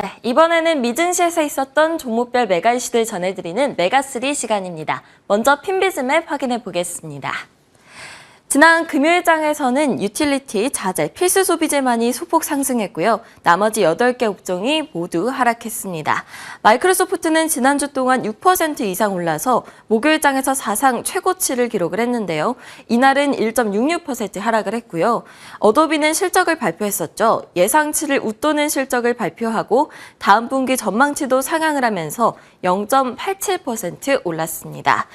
네, 이번에는 미증시에서 있었던 종목별 매가 이슈들 전해드리는 메가3 시간입니다. 먼저 핀비즈맵 확인해 보겠습니다. 지난 금요일장에서는 유틸리티, 자재, 필수 소비재만이 소폭 상승했고요. 나머지 8개 업종이 모두 하락했습니다. 마이크로소프트는 지난주 동안 6% 이상 올라서 목요일장에서 사상 최고치를 기록을 했는데요. 이날은 1.66% 하락을 했고요. 어도비는 실적을 발표했었죠. 예상치를 웃도는 실적을 발표하고 다음 분기 전망치도 상향을 하면서 0.87% 올랐습니다.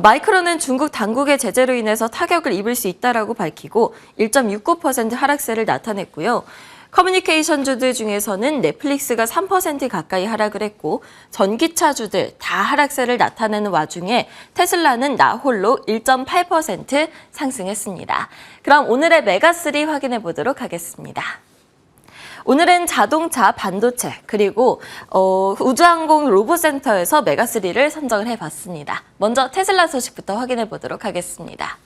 마이크론은 중국 당국의 제재로 인해서 타격을 입을 수 있다라고 밝히고 1.69% 하락세를 나타냈고요. 커뮤니케이션주들 중에서는 넷플릭스가 3% 가까이 하락을 했고 전기차주들 다 하락세를 나타내는 와중에 테슬라는 나 홀로 1.8% 상승했습니다. 그럼 오늘의 메가3 확인해 보도록 하겠습니다. 오늘은 자동차, 반도체, 그리고 우주항공 로봇센터에서 메가3를 선정을 해봤습니다. 먼저 테슬라 소식부터 확인해 보도록 하겠습니다.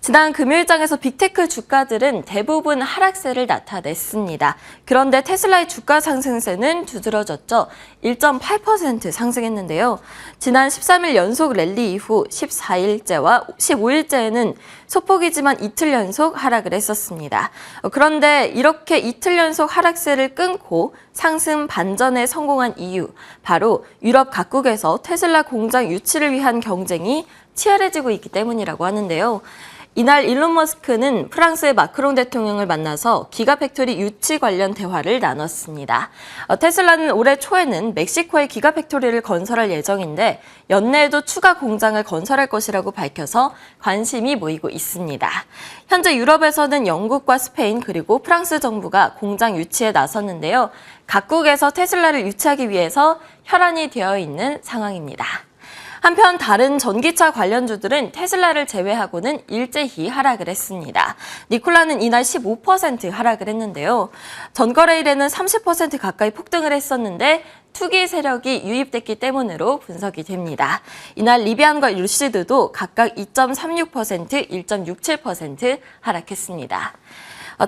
지난 금요일장에서 빅테크 주가들은 대부분 하락세를 나타냈습니다. 그런데 테슬라의 주가 상승세는 두드러졌죠. 1.8% 상승했는데요. 지난 13일 연속 랠리 이후 14일째와 15일째에는 소폭이지만 이틀 연속 하락을 했었습니다. 그런데 이렇게 이틀 연속 하락세를 끊고 상승 반전에 성공한 이유, 바로 유럽 각국에서 테슬라 공장 유치를 위한 경쟁이 치열해지고 있기 때문이라고 하는데요. 이날 일론 머스크는 프랑스의 마크롱 대통령을 만나서 기가팩토리 유치 관련 대화를 나눴습니다. 테슬라는 올해 초에는 멕시코에 기가팩토리를 건설할 예정인데 연내에도 추가 공장을 건설할 것이라고 밝혀서 관심이 모이고 있습니다. 현재 유럽에서는 영국과 스페인 그리고 프랑스 정부가 공장 유치에 나섰는데요. 각국에서 테슬라를 유치하기 위해서 혈안이 되어 있는 상황입니다. 한편 다른 전기차 관련주들은 테슬라를 제외하고는 일제히 하락을 했습니다. 니콜라는 이날 15% 하락을 했는데요. 전거래일에는 30% 가까이 폭등을 했었는데 투기 세력이 유입됐기 때문으로 분석이 됩니다. 이날 리비안과 루시드도 각각 2.36%, 1.67% 하락했습니다.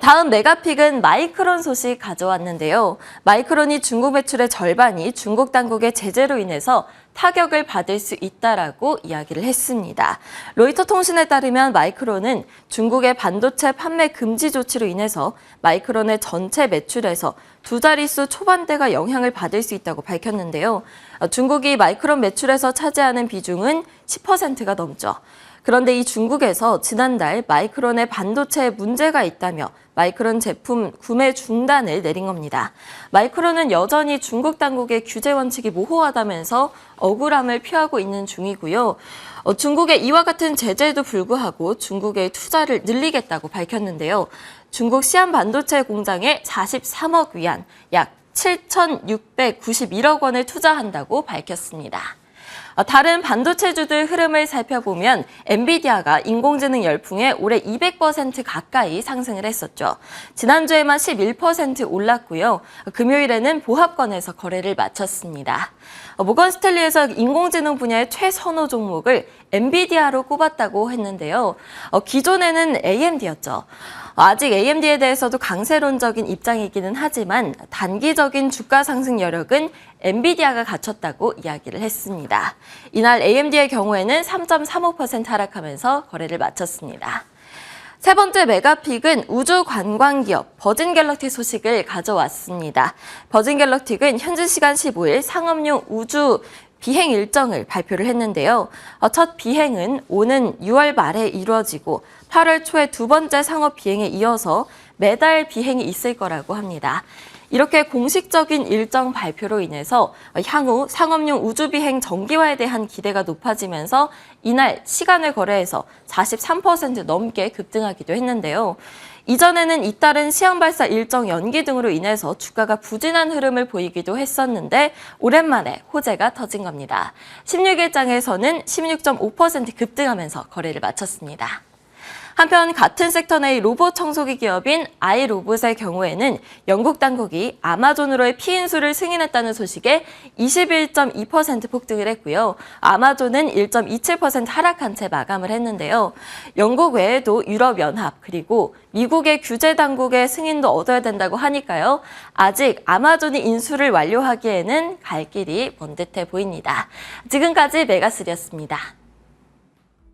다음 메가픽은 마이크론 소식 가져왔는데요. 마이크론이 중국 매출의 절반이 중국 당국의 제재로 인해서 타격을 받을 수 있다라고 이야기를 했습니다. 로이터 통신에 따르면 마이크론은 중국의 반도체 판매 금지 조치로 인해서 마이크론의 전체 매출에서 두 자릿수 초반대가 영향을 받을 수 있다고 밝혔는데요. 중국이 마이크론 매출에서 차지하는 비중은 10%가 넘죠. 그런데 이 중국에서 지난달 마이크론의 반도체에 문제가 있다며 마이크론 제품 구매 중단을 내린 겁니다. 마이크론은 여전히 중국 당국의 규제 원칙이 모호하다면서 억울함을 표하고 있는 중이고요. 중국의 이와 같은 제재에도 불구하고 중국의 투자를 늘리겠다고 밝혔는데요. 중국 시안 반도체 공장에 43억 위안, 약 7,691억 원을 투자한다고 밝혔습니다. 다른 반도체주들 흐름을 살펴보면 엔비디아가 인공지능 열풍에 올해 200% 가까이 상승을 했었죠. 지난주에만 11% 올랐고요. 금요일에는 보합권에서 거래를 마쳤습니다. 모건 스탠리에서 인공지능 분야의 최선호 종목을 엔비디아로 꼽았다고 했는데요. 기존에는 AMD였죠. 아직 AMD에 대해서도 강세론적인 입장이기는 하지만 단기적인 주가 상승 여력은 엔비디아가 갖췄다고 이야기를 했습니다. 이날 AMD의 경우에는 3.35% 하락하면서 거래를 마쳤습니다. 세 번째 메가픽은 우주 관광 기업 버진갤럭틱 소식을 가져왔습니다. 버진갤럭틱은 현지 시간 15일 상업용 우주 비행 일정을 발표를 했는데요. 첫 비행은 오는 6월 말에 이루어지고 8월 초에 두 번째 상업 비행에 이어서 매달 비행이 있을 거라고 합니다. 이렇게 공식적인 일정 발표로 인해서 향후 상업용 우주비행 정기화에 대한 기대가 높아지면서 이날 시간을 거래해서 43% 넘게 급등하기도 했는데요. 이전에는 잇따른 시험 발사 일정 연기 등으로 인해서 주가가 부진한 흐름을 보이기도 했었는데 오랜만에 호재가 터진 겁니다. 16일장에서는 16.5% 급등하면서 거래를 마쳤습니다. 한편 같은 섹터 내의 로봇 청소기 기업인 아이로봇의 경우에는 영국 당국이 아마존으로의 피인수를 승인했다는 소식에 21.2% 폭등을 했고요. 아마존은 1.27% 하락한 채 마감을 했는데요. 영국 외에도 유럽연합 그리고 미국의 규제 당국의 승인도 얻어야 된다고 하니까요. 아직 아마존이 인수를 완료하기에는 갈 길이 먼 듯해 보입니다. 지금까지 메가3였습니다.